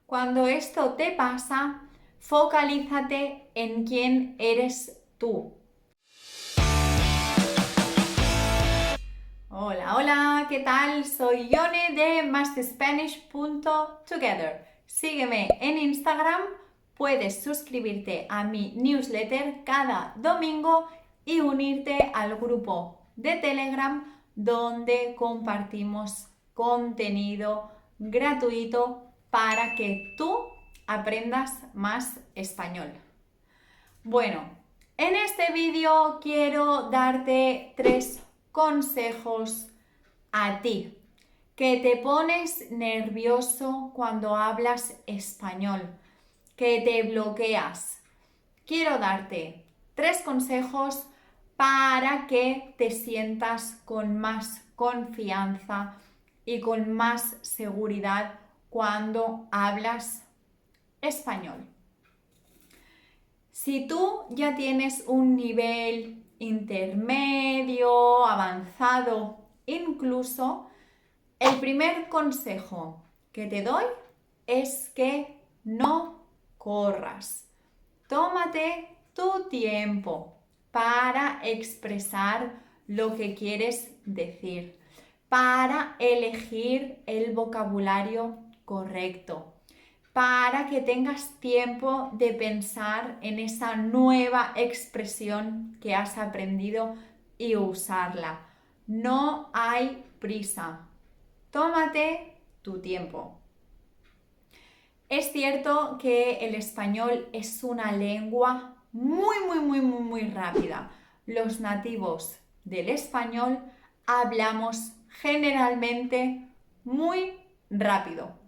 Cuando esto te pasa, focalízate en quién eres tú. Hola, hola, ¿qué tal? Soy Yone de masterspanish.together. Sígueme en Instagram, puedes suscribirte a mi newsletter cada domingo y unirte al grupo de Telegram donde compartimos contenido gratuito para que tú aprendas más español. Bueno, en este vídeo quiero darte 3 consejos a ti que te pones nervioso cuando hablas español, que te bloqueas. Quiero darte 3 consejos para que te sientas con más confianza y con más seguridad cuando hablas español. Si tú ya tienes un nivel intermedio, avanzado, incluso, el primer consejo que te doy es que no corras. Tómate tu tiempo para expresar lo que quieres decir, para elegir el vocabulario correcto, para que tengas tiempo de pensar en esa nueva expresión que has aprendido y usarla. No hay prisa. Tómate tu tiempo. Es cierto que el español es una lengua muy rápida. Los nativos del español hablamos generalmente muy rápido.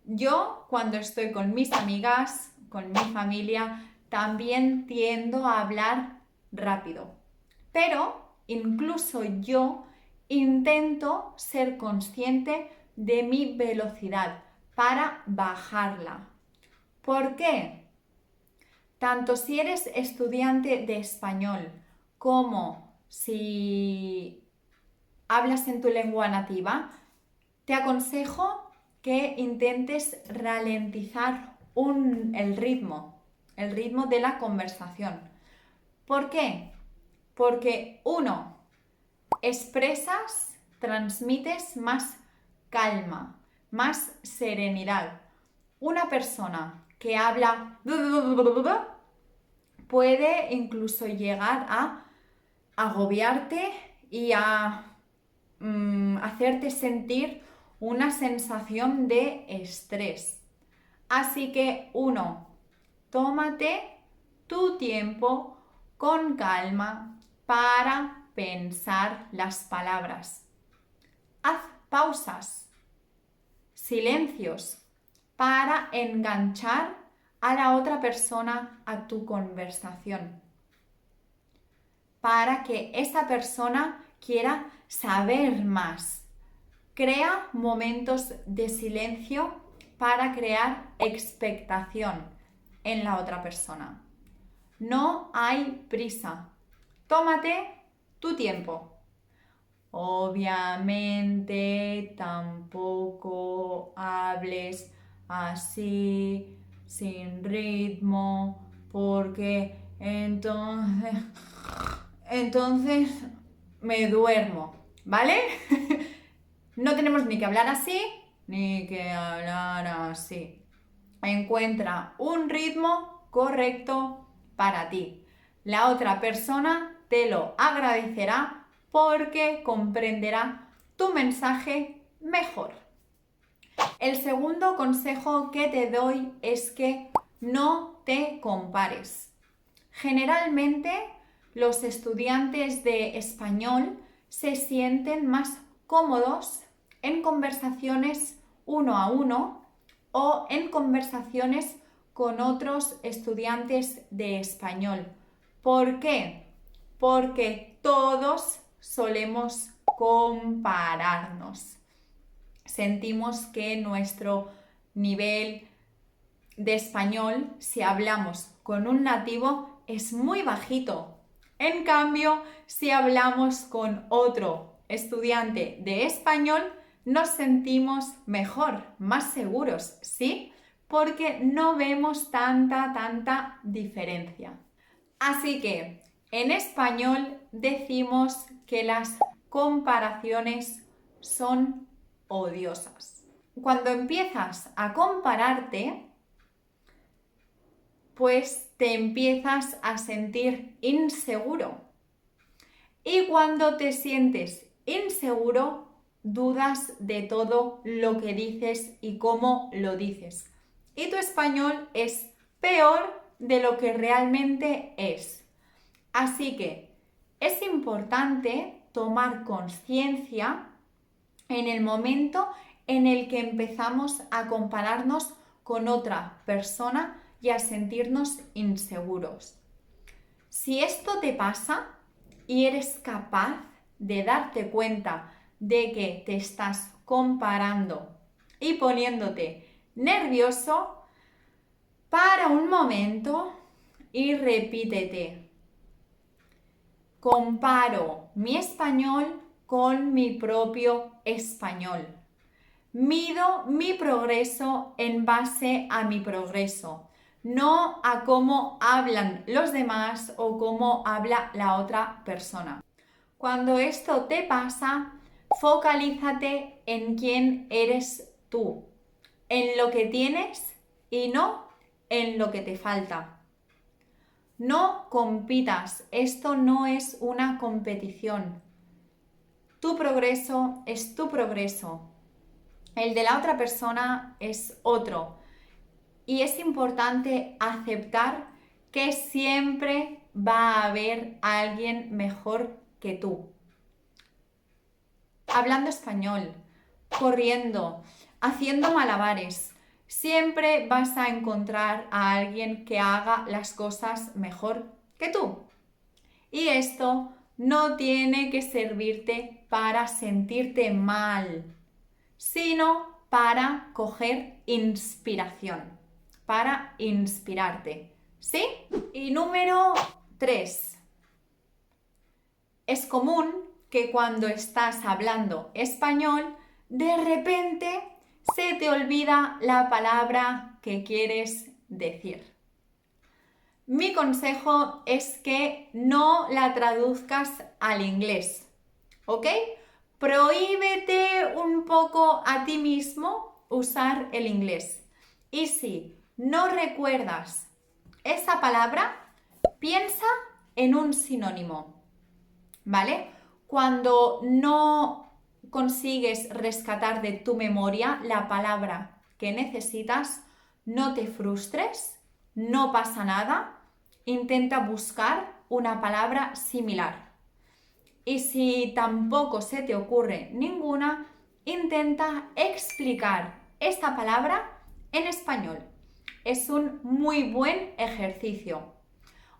Yo, cuando estoy con mis amigas, con mi familia, también tiendo a hablar rápido. Pero incluso yo intento ser consciente de mi velocidad para bajarla. ¿Por qué? Tanto si eres estudiante de español como si hablas en tu lengua nativa, te aconsejo que intentes ralentizar el ritmo de la conversación. ¿Por qué? Porque expresas, transmites más calma, más serenidad. Una persona que habla puede incluso llegar a agobiarte y a hacerte sentir una sensación de estrés. Así que tómate tu tiempo con calma para pensar las palabras. Haz pausas, silencios, para enganchar a la otra persona a tu conversación, para que esa persona quiera saber más. Crea momentos de silencio para crear expectación en la otra persona. No hay prisa. Tómate tu tiempo. Obviamente tampoco hables así, sin ritmo, porque entonces me duermo, ¿vale? No tenemos ni que hablar así, ni que hablar así. Encuentra un ritmo correcto para ti. La otra persona te lo agradecerá porque comprenderá tu mensaje mejor. El segundo consejo que te doy es que no te compares. Generalmente los estudiantes de español se sienten más cómodos en conversaciones uno a uno o en conversaciones con otros estudiantes de español. ¿Por qué? Porque todos solemos compararnos. Sentimos que nuestro nivel de español, si hablamos con un nativo, es muy bajito. En cambio, si hablamos con otro estudiante de español, nos sentimos mejor, más seguros, ¿sí? porque no vemos tanta diferencia. Así que en español decimos que las comparaciones son odiosas. Cuando empiezas a compararte, pues te empiezas a sentir inseguro. Y cuando te sientes inseguro, dudas de todo lo que dices y cómo lo dices. Y tu español es peor de lo que realmente es. Así que es importante tomar conciencia en el momento en el que empezamos a compararnos con otra persona y a sentirnos inseguros. Si esto te pasa y eres capaz de darte cuenta de que te estás comparando y poniéndote nervioso, para un momento y repítete: comparo mi español con mi propio español. Mido mi progreso en base a mi progreso, no a cómo hablan los demás o cómo habla la otra persona. Cuando esto te pasa, focalízate en quién eres tú, en lo que tienes y no en lo que te falta. No compitas, esto no es una competición. Tu progreso es tu progreso. El de la otra persona es otro. Y es importante aceptar que siempre va a haber alguien mejor que tú. Hablando español, corriendo, haciendo malabares, siempre vas a encontrar a alguien que haga las cosas mejor que tú. Y esto no tiene que servirte para sentirte mal, sino para coger inspiración, para inspirarte. ¿Sí? Y número 3. Es común que cuando estás hablando español, de repente se te olvida la palabra que quieres decir. Mi consejo es que no la traduzcas al inglés, ¿ok? Prohíbete un poco a ti mismo usar el inglés. Y si no recuerdas esa palabra, piensa en un sinónimo, ¿vale? Cuando no consigues rescatar de tu memoria la palabra que necesitas, no te frustres, no pasa nada, intenta buscar una palabra similar. Y si tampoco se te ocurre ninguna, intenta explicar esta palabra en español. Es un muy buen ejercicio.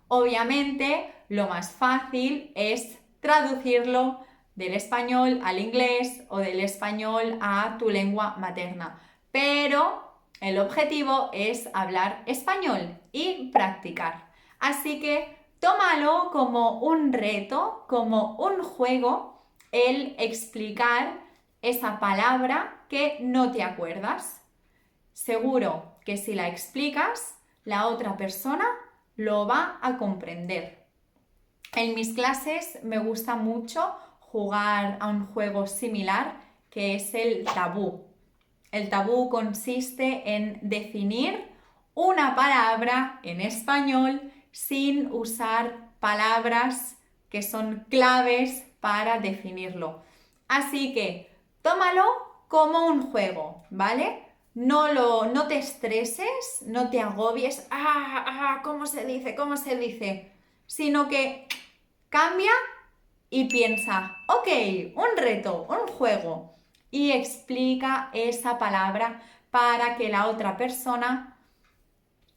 Obviamente, lo más fácil es traducirlo del español al inglés o del español a tu lengua materna. Pero el objetivo es hablar español y practicar. Así que tómalo como un reto, como un juego, el explicar esa palabra que no te acuerdas. Seguro que si la explicas, la otra persona lo va a comprender. En mis clases me gusta mucho jugar a un juego similar que es el tabú. El tabú consiste en definir una palabra en español sin usar palabras que son claves para definirlo. Así que tómalo como un juego, ¿vale? No te estreses, no te agobies. ¿Cómo se dice? ¿Cómo se dice? Sino que cambia y piensa, ok, un reto, un juego. Y explica esa palabra para que la otra persona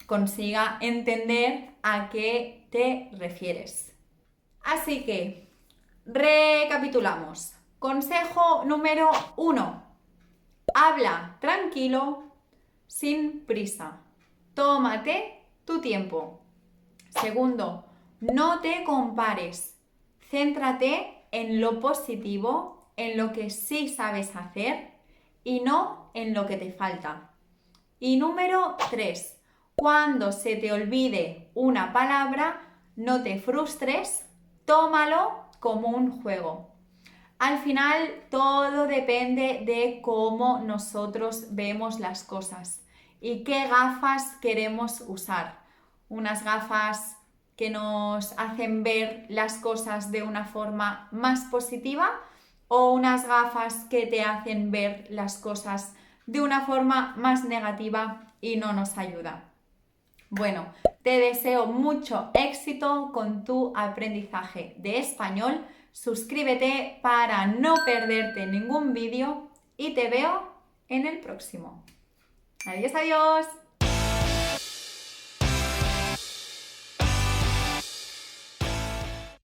consiga entender a qué te refieres. Así que, recapitulamos. Consejo número 1. Habla tranquilo, sin prisa. Tómate tu tiempo. Segundo, no te compares. Céntrate en lo positivo, en lo que sí sabes hacer y no en lo que te falta. Y número 3, cuando se te olvide una palabra, no te frustres, tómalo como un juego. Al final todo depende de cómo nosotros vemos las cosas y qué gafas queremos usar. Unas gafas que nos hacen ver las cosas de una forma más positiva o unas gafas que te hacen ver las cosas de una forma más negativa y no nos ayuda. Bueno, te deseo mucho éxito con tu aprendizaje de español. Suscríbete para no perderte ningún vídeo y te veo en el próximo. Adiós, adiós.